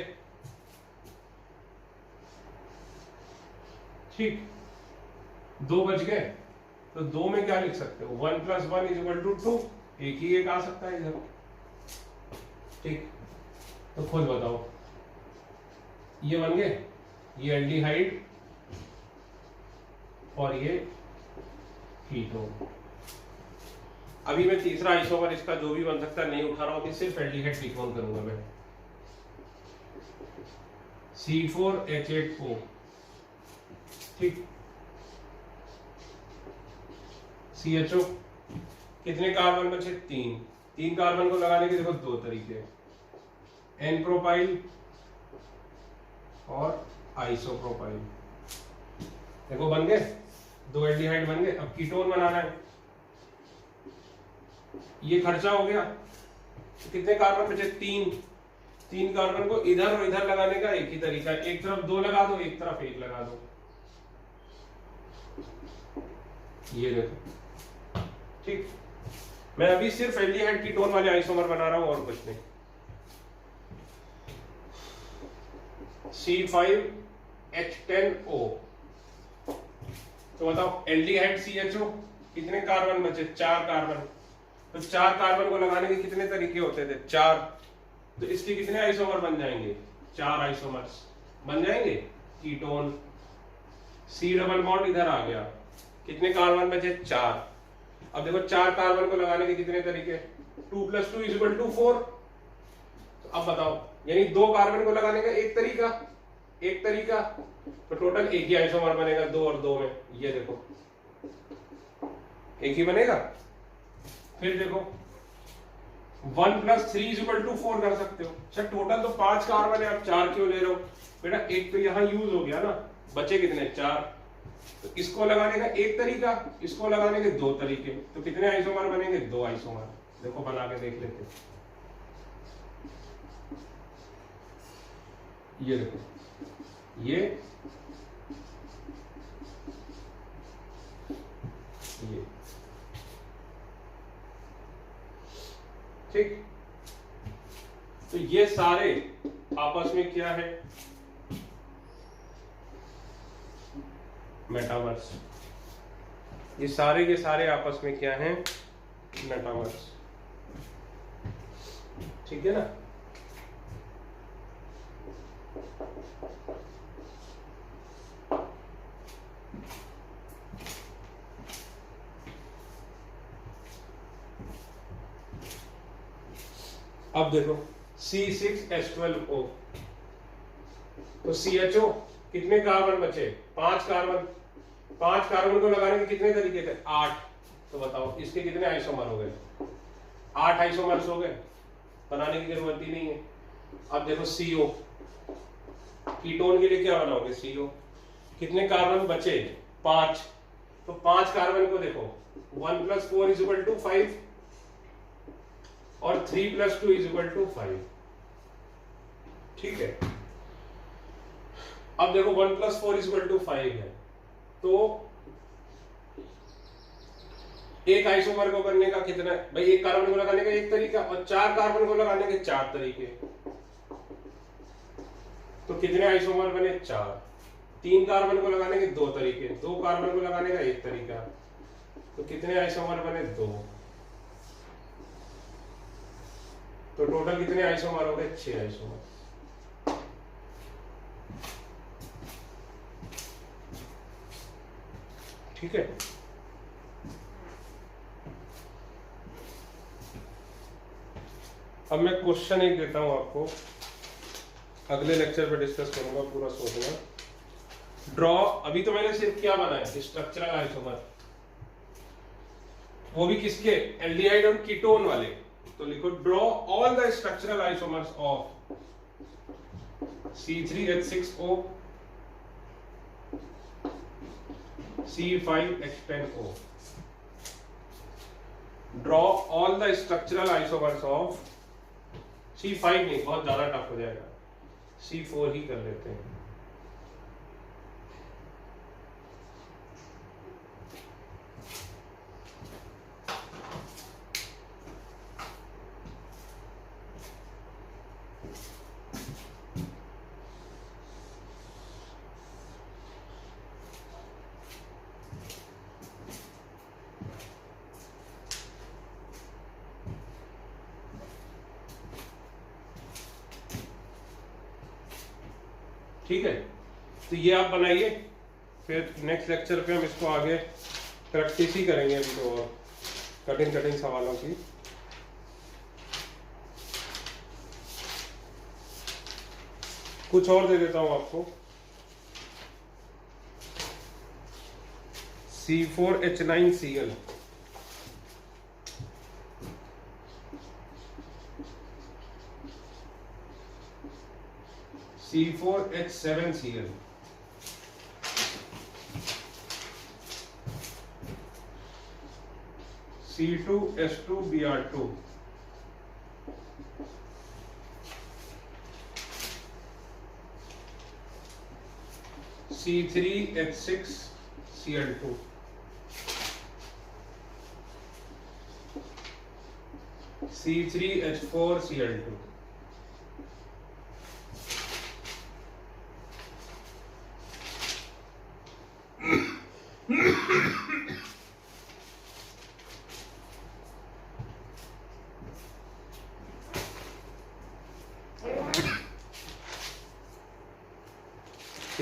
ठीक, 2 बच गए, तो 2 में क्या लिख सकते हो? 1 + 1 = 2, एक ही एक आ सकता है इधर। ठीक, तो खुद बताओ, ये बन गए, ये एल्डिहाइड और ये कीटोन। अभी मैं तीसरा आइसोमर इसका जो भी बन सकता है नहीं उठा रहा हूं, सिर्फ एल्डिहाइड कीटोन करूंगा मैं। C4H8O। ठीक, CHO कितने कार्बन बचे? 3 कार्बन को लगाने के देखो 2 तरीके, एन प्रोपाइल और आइसोप्रोपाइल। देखो बन गए, 2 एल्डिहाइड बन गए। अब कीटोन बनाना है, ये खर्चा हो गया। तो कितने कार्बन बचे? 3 कार्बन को इधर और इधर लगाने का एक ही तरीका है, एक तरफ 2 लगा दो, एक तरफ 1 लगा दो। ये देखो, ठीक, मैं अभी सिर्फ एल्डिहाइड कीटोन वाले आइसोमर बना रहा हूं और कुछ नहीं। C5H10O। तो बताओ एल्डिहाइड CHO कितने कार्बन बचे? 4 कार्बन। तो 4 कार्बन को लगाने के कितने तरीके होते थे? 4। तो इसके कितने आइसोमर बन जाएंगे? 4 आइसोमर्स बन जाएंगे। कीटोन, C डबल बॉन्ड इधर आ गया, कितने कार्बन बचे? 4। अब देखो 4 कार्बन को लगाने के कितने तरीके? 2 + 2 = 4। तो अब बताओ, यानी 2 कार्बन को लगाने का एक तरीका, तो टोटल एक ही आइसोमर बनेगा 2 और 2 में। ये देखो एक ही बनेगा। फिर देखो 1 + 3 = 4 कर सकते हो। सर टोटल तो 5 कार्बन है, आप 4 क्यों ले रहे हो? बेटा एक तो यहाँ यूज हो गया ना, बचे कितने? 4। तो इसको लगाने का एक तरीका, इसको लगाने के 2 तरीके, तो कितने आइसोमर बनेंगे? 2 आइसोमर। देखो बना के देख लेते। ये देखो ये ठीक। तो ये सारे आपस में क्या है, मेटावर्स। ये सारे के सारे आपस में क्या है, मेटावर्स। ठीक है ना। अब देखो C6H12O, तो CHO कितने कार्बन बचे, 5 कार्बन। 5 कार्बन को लगाने के कितने तरीके थे, 8। तो बताओ इसके कितने आइसोमर हो गए, 8 आइसोमर्स हो गए, बनाने की जरूरत ही नहीं है। अब देखो CO, कीटोन के लिए क्या बनाओगे, CO, कितने कार्बन बचे, 5। तो 5 कार्बन को देखो 1 + 4 = 5 और 3 + 2 = 5। ठीक है। अब देखो 1 + 4 = 5 है, तो एक आइसोमर को करने का कितना, भाई एक कार्बन को लगाने का एक तरीका और 4 कार्बन को लगाने के 4 तरीके। तो कितने आइसोमर बने, 4। 3 कार्बन को लगाने के 2 तरीके, 2 कार्बन को लगाने का एक तरीका। तो कितने आइसोमर बने, 2। तो टोटल कितने आइसोमर हो गए, 6 आइसोमर। ठीक है। अब मैं क्वेश्चन एक देता हूं आपको, अगले लेक्चर पे डिस्कस करूंगा, पूरा सोचना। ड्रॉ, अभी तो मैंने सिर्फ क्या बनाया, स्ट्रक्चरल आइसोमर, वो भी किसके, एल्डिहाइड और कीटोन वाले। तो लिखो draw all the structural isomers of C3H6O, C5H10O। Draw all the structural isomers of C5, नहीं बहुत ज्यादा टफ हो जाएगा, C4 ही कर लेते हैं। ठीक है। तो ये आप बनाइए, फिर नेक्स्ट लेक्चर पे हम इसको आगे प्रैक्टिस ही करेंगे, अभी तो और कठिन सवालों की। कुछ और दे देता हूं आपको, C4H9Cl, C4H7Cl, C2H2Br2, C3H6Cl2, C3H4Cl2।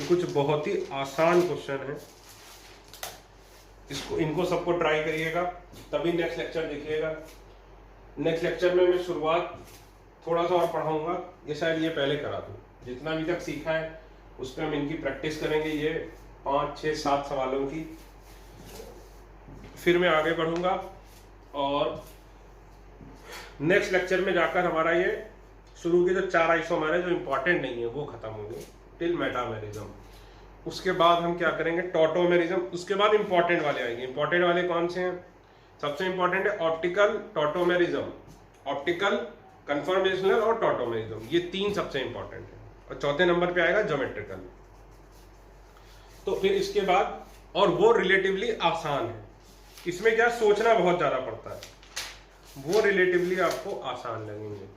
कुछ बहुत ही आसान क्वेश्चन है, इनको सबको ट्राई करिएगा, तभी नेक्स्ट लेक्चर देखिएगा। नेक्स्ट लेक्चर में मैं शुरुआत थोड़ा सा और पढ़ाऊंगा, ये शायद ये पहले करा दूं, जितना अभी तक सीखा है उस पर हम इनकी प्रैक्टिस करेंगे, ये 5, 6, 7 सवालों की। फिर मैं आगे बढ़ूंगा और नेक्स्ट लेक्चर में जाकर हमारा ये शुरू के जो 4 आइसोमर है जो इंपॉर्टेंट नहीं है वो खत्म होंगे, टिल मेटामेरिज्म। उसके बाद हम क्या करेंगे, टॉटोमेरिज्म। उसके बाद इंपॉर्टेंट वाले आएंगे। इंपॉर्टेंट वाले कौन से हैं, सबसे इंपॉर्टेंट है ऑप्टिकल टॉटोमेरिज्म, ऑप्टिकल कन्फर्मेशनल और टॉटोमेरिज्म, ये 3 सबसे इंपॉर्टेंट है। और चौथे नंबर पे आएगा ज्योमेट्रिकल। तो फिर इसके बाद, और वो रिलेटिवली आसान है, इसमें क्या सोचना बहुत ज्यादा पड़ता है, वो रिलेटिवली आपको आसान लगेंगे।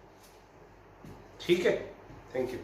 ठीक है, थैंक यू।